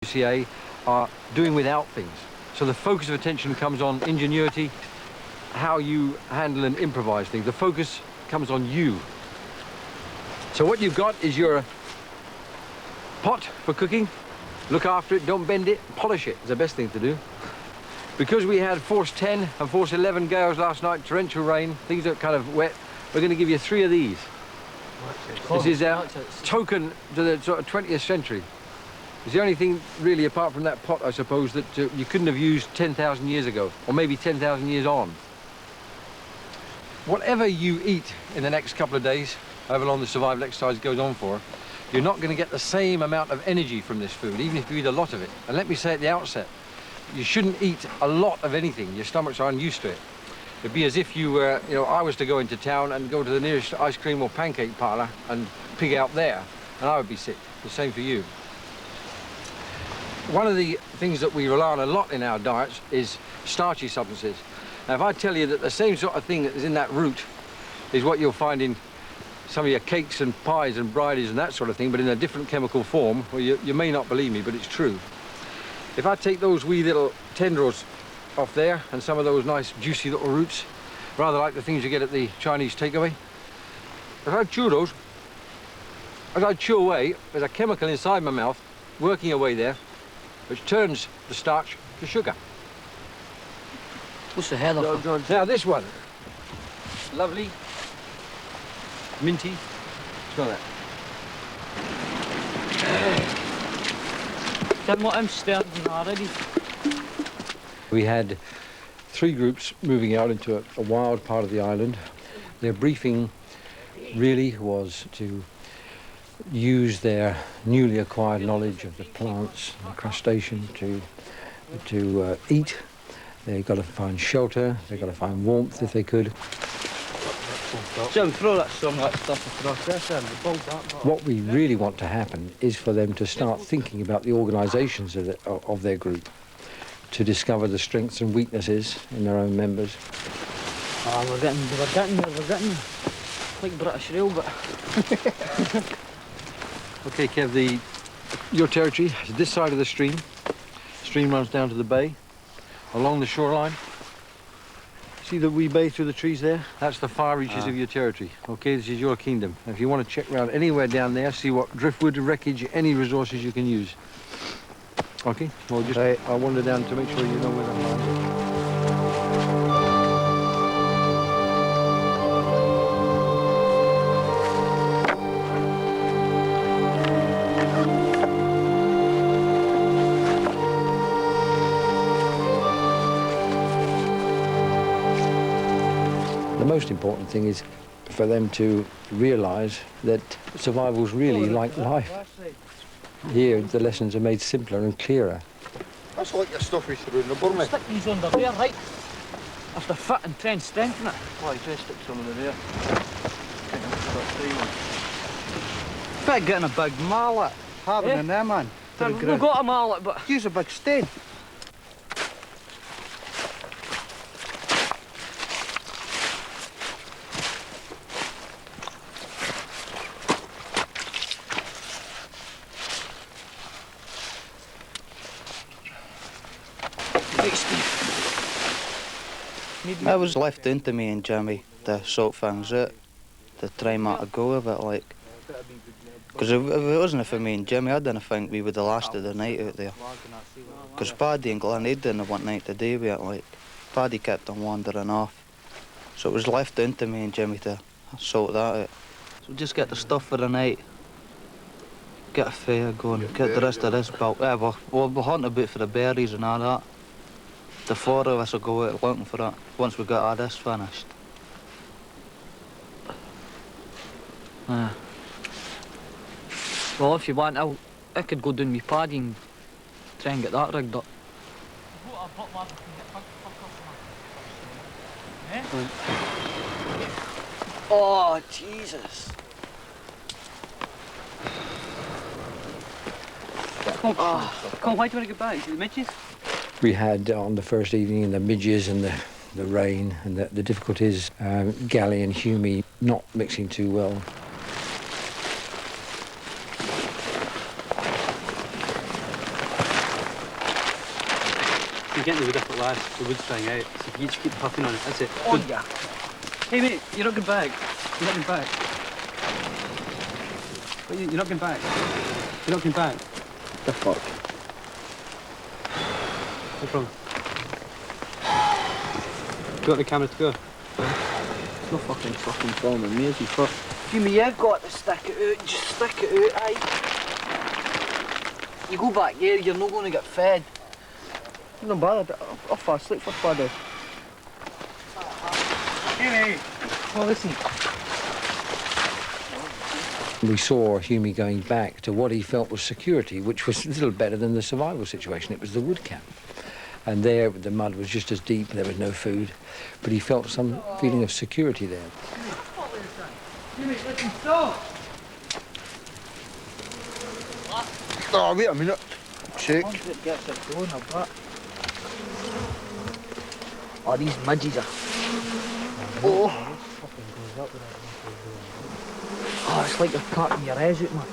CA are doing without things. So the focus of attention comes on ingenuity, how you handle and improvise things. The focus comes on you. So what you've got is your pot for cooking. Look after it, don't bend it, polish it. It's the best thing to do. Because we had force 10 and force 11 gales last night, torrential rain, things are kind of wet, we're going to give you 3 of these. This is a token to the sort of 20th century. It's the only thing really, apart from that pot, I suppose, that you couldn't have used 10,000 years ago, or maybe 10,000 years on. Whatever you eat in the next couple of days, however long the survival exercise goes on for, you're not going to get the same amount of energy from this food, even if you eat a lot of it. And let me say at the outset, you shouldn't eat a lot of anything. Your stomachs are unused to it. It'd be as if you were, I was to go into town and go to the nearest ice cream or pancake parlour and pig out there, and I would be sick. The same for you. One of the things that we rely on a lot in our diets is starchy substances. Now, if I tell you that the same sort of thing that is in that root is what you'll find in some of your cakes and pies and bridies and that sort of thing, but in a different chemical form, well, you may not believe me, but it's true. If I take those wee little tendrils off there and some of those nice juicy little roots, rather like the things you get at the Chinese takeaway, as I chew those, as I chew away, there's a chemical inside my mouth working away there, which turns the starch to sugar. What's the hell of it? Now this one, lovely, minty, smell that. Didn't want him starting already. We had 3 groups moving out into a wild part of the island. Their briefing really was to use their newly acquired knowledge of the plants and crustacean to eat. They've got to find shelter, they've got to find warmth if they could. Jim, throw that some of that stuff across this end. What we really want to happen is for them to start thinking about the organisations of their group, to discover the strengths and weaknesses in their own members. Oh, we're getting there. Like British Rail, but... Okay, Kev, your territory is this side of the stream. The stream runs down to the bay, along the shoreline. See the wee bay through the trees there? That's the far reaches of your territory. Okay, this is your kingdom. If you want to check around anywhere down there, see what driftwood, wreckage, any resources you can use. Okay, well, just I'll wander down to make sure you know where the lines are. The most important thing is for them to realise that survival's really like life. Here, the lessons are made simpler and clearer. That's like the stuff we threw in the burny. Stick these under there, right? If they're fit and try and strengthen it. Why, try to stick some in there. Better getting a big mallet. Having in there, man. We've got a mallet, but... Use a big stain. It was left into me and Jimmy to sort things out, to try and make a go of it, like. Because if it wasn't for me and Jimmy, I didn't think we would have lasted the night out there. Because Paddy and Glenn, they didn't want night to day with it, like. Paddy kept on wandering off. So it was left into me and Jimmy to sort that out. So just get the stuff for the night, get a fire going, get the rest of this built. Yeah, we'll hunt a bit for the berries and all that. The 4 of us will go out looking for it once we get all this finished. Well, if you want, I could go down with Paddy and try and get that rigged up. Oh, Jesus. Come on, why do you want to get back? To the midges? We had on the first evening the midges and the rain and the difficulties, Galley and Humey not mixing too well. You're getting with different lads. The wood's drying out. So if you just keep puffing on it, that's it. Oh, Good. yeah. Hey, mate, you're not going back. You're not going back. You're not going back. You're not going back. The fuck? No problem. Do you want the camera to go? No fucking filming me, is he fuck? Jimmy, you've got to stick it out. Just stick it out, aye. You go back there, you're not going to get fed. No bother, I'll fall asleep for fun. Jimmy! Oh, listen. We saw Hughie going back to what he felt was security, which was a little better than the survival situation. It was the wood camp. And there, the mud was just as deep, there was no food, but he felt some feeling of security there. Jimmy, listen, stop! Oh, wait a minute. Shake. Once it gets it going, I'll bet. Oh, these midges are... Oh! Oh, it's like you're cutting your eyes out, man.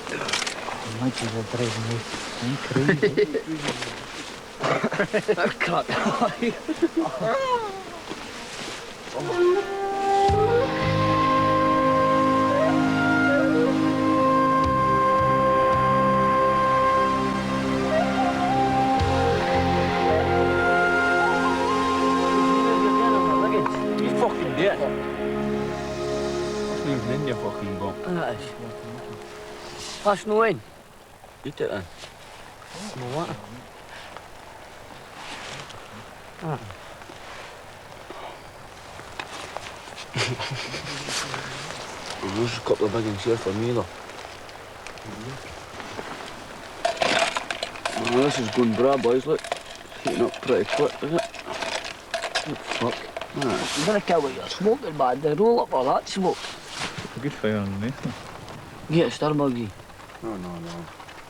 The midges are driving me crazy. I've cracked eye. Yeah. That's not even in your fucking box. That is. That's no in. Eat it then. No what? Ah. There's a couple of big ones here for me though. Well, this is going bra, boys, look. Heating up pretty quick, isn't it? Oh, fuck. You better care what you're smoking, man. They roll up all that smoke. Good fire underneath them. Get a stir buggy. No.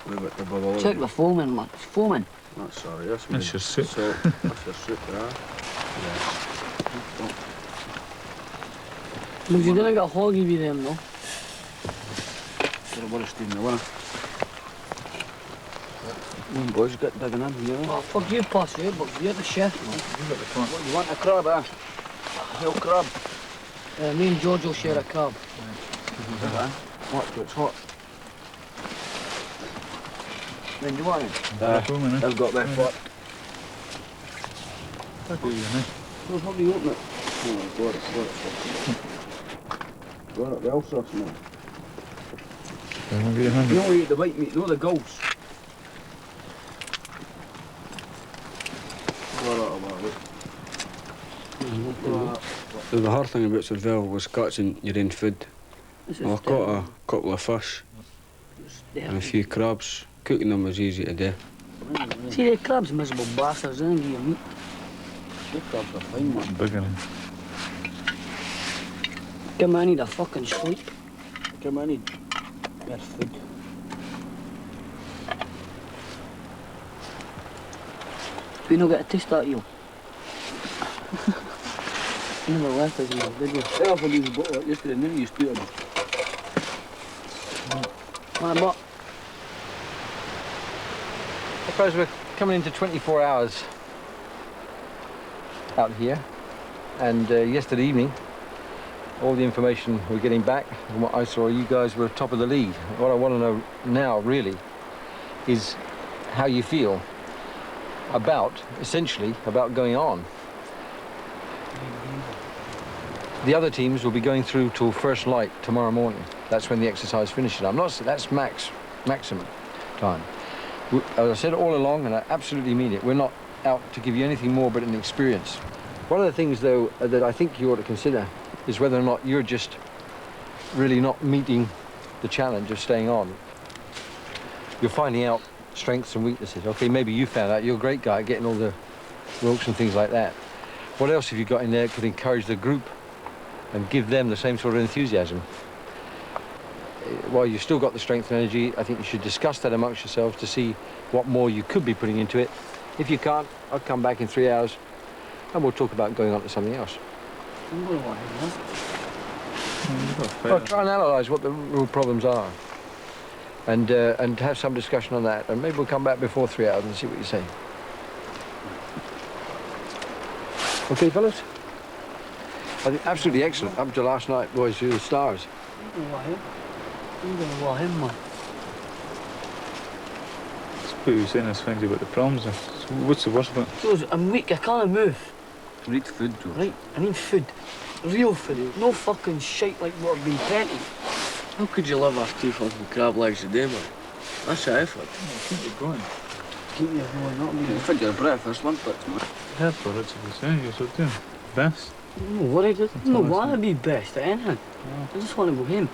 Leave it above all. Check the foaming, man. It's foaming. That's sorry, that's me. That's your soup. So, that's your soup, yeah. Look, you didn't get hoggy with them, no? Should have worse than the winner. Come on, boys, get digging in here. Oh, fuck you, pass you, but you're the chef, man. You got the front. What, you want a crab, eh? A whole crab. Me and George will share a crab. What? It's hot. Then you want it? I've got that foot. No, how do you open it? Oh, got it. Got it, the all sauce, man. You don't eat the white meat, no, the gulls. The hard thing about survival was catching your own food. Well, I caught a couple of fish and a few crabs. Cooking them was easy to do. See, the crabs miserable bastards, they don't give you meat. The crabs are fine, man. Bigger than. Come on, I need a fucking sleep. Come on, I need better food. We not get a taste out of you. You never left us, man, did you? I offered you a bottle yesterday, and then you steal them. Man, but I suppose we're coming into 24 hours out here, and yesterday evening, all the information we're getting back from what I saw, you guys were top of the league. What I want to know now, really, is how you feel essentially, about going on. The other teams will be going through till first light tomorrow morning. That's when the exercise finishes. That's maximum time. As I said all along, and I absolutely mean it, we're not out to give you anything more but an experience. One of the things, though, that I think you ought to consider is whether or not you're just really not meeting the challenge of staying on. You're finding out strengths and weaknesses. Okay, maybe you found out. You're a great guy at getting all the ropes and things like that. What else have you got in there that could encourage the group and give them the same sort of enthusiasm? While you've still got the strength and energy, I think you should discuss that amongst yourselves to see what more you could be putting into it. If you can't, I'll come back in 3 hours and we'll talk about going on to something else. I'm going to Well, try and analyse what the real problems are. and have some discussion on that. And maybe we'll come back before 3 hours and see what you say. Okay, fellas? I think absolutely excellent. Up to last night, boys, to the stars. You know what him? You know what him, man? It's what you were saying, this things about the problems. So what's the worst of it? George, I'm weak, I can't move. We need food, George. Right, I need food. Real food. No fucking shite like what I've been plenty. How could you live off 2 fucking crab legs a day, man? That's the effort. Keep it going. Keep you going, not me. You fed your breakfast, one bit, man. Yeah, for it's what you're saying, you're so doing best. I'm not worried. I don't want to be best at anything. I just want to go home.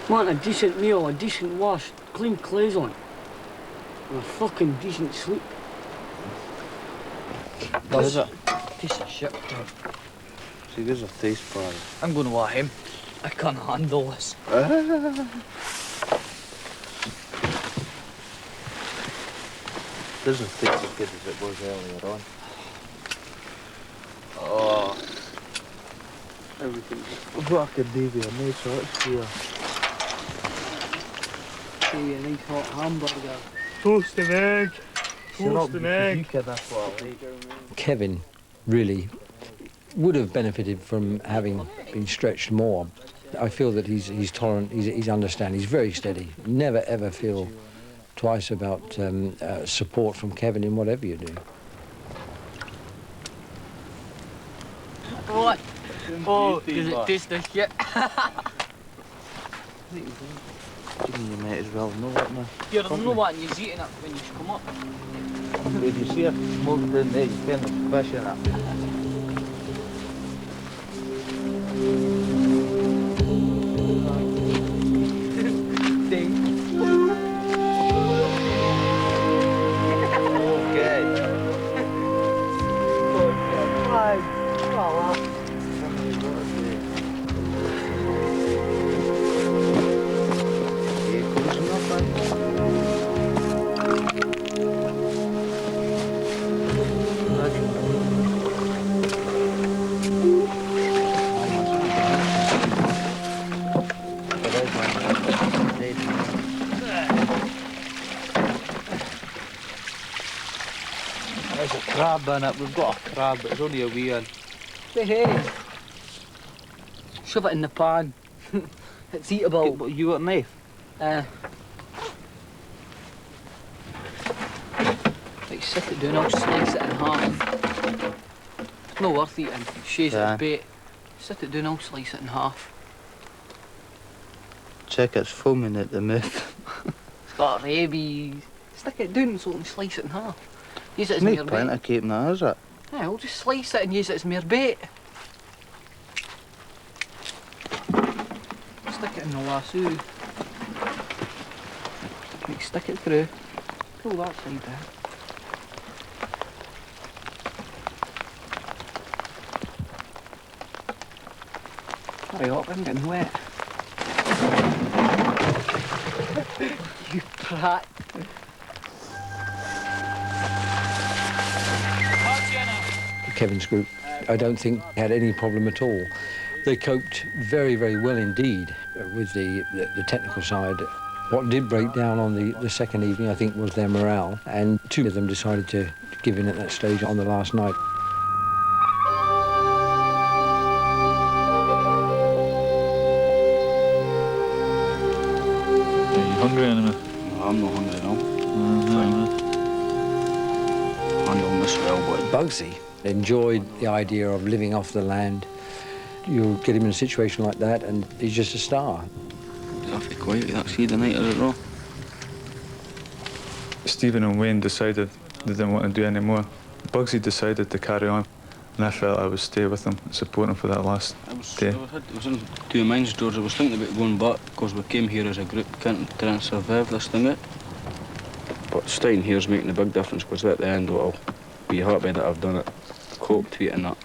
Want a decent meal, a decent wash, clean clothes on, and a fucking decent sleep. What is it? Piece of shit. See, there's a taste for it. I'm going to want him. I can't handle this. Doesn't taste as good as it was earlier on. Oh. Everything. What I could do with a nice hot steer. See a nice hot hamburger. Toast and egg. Toast and egg. That's what I like. Kevin really would have benefited from having been stretched more. I feel that he's tolerant, he's understanding, he's very steady. Never ever feel twice about support from Kevin in whatever you do. What? Oh, does it taste the shit? You might as well know it, man. You don't know what you're eating it when you come up. Did you see it? Smoked in there, you spend the fish in it. There's a crab in it. We've got a crab, but it's only a wee one. Hey, shove it in the pan. It's eatable. What, you got a knife? Like sit it down, I'll slice it in half. It's not worth eating. Shays it Yeah. as bait. Sit it down, I'll slice it in half. Check, it's foaming at the mouth. It's got rabies. Stick it down so it can slice it in half. Use it as No mere point bait. of keeping that, is it? Yeah, we'll just slice it and use it as mere bait. Stick it in the lasso. Like stick it through. Pull that side down. Hurry up, I'm getting wet. You prat. Kevin's group, I don't think had any problem at all. They coped very, very well indeed with the technical side. What did break down on the second evening, I think, was their morale, and 2 of them decided to give in at that stage on the last night. Are you hungry, anyway? No, I'm not hungry now. Mm-hmm. I know this well, but Bugsy enjoyed the idea of living off the land. You get him in a situation like that and he's just a star. he's awfully quiet. That's the night of it all. Stephen and Wayne decided they didn't want to do any more. Bugsy decided to carry on, and I felt I would stay with him and support him for that last day. I was in 2 minds, George. I was thinking about going back because we came here as a group, can't try and survive this thing out. But staying here is making a big difference because at the end, I'll be happy that I've done it, coped with it and that.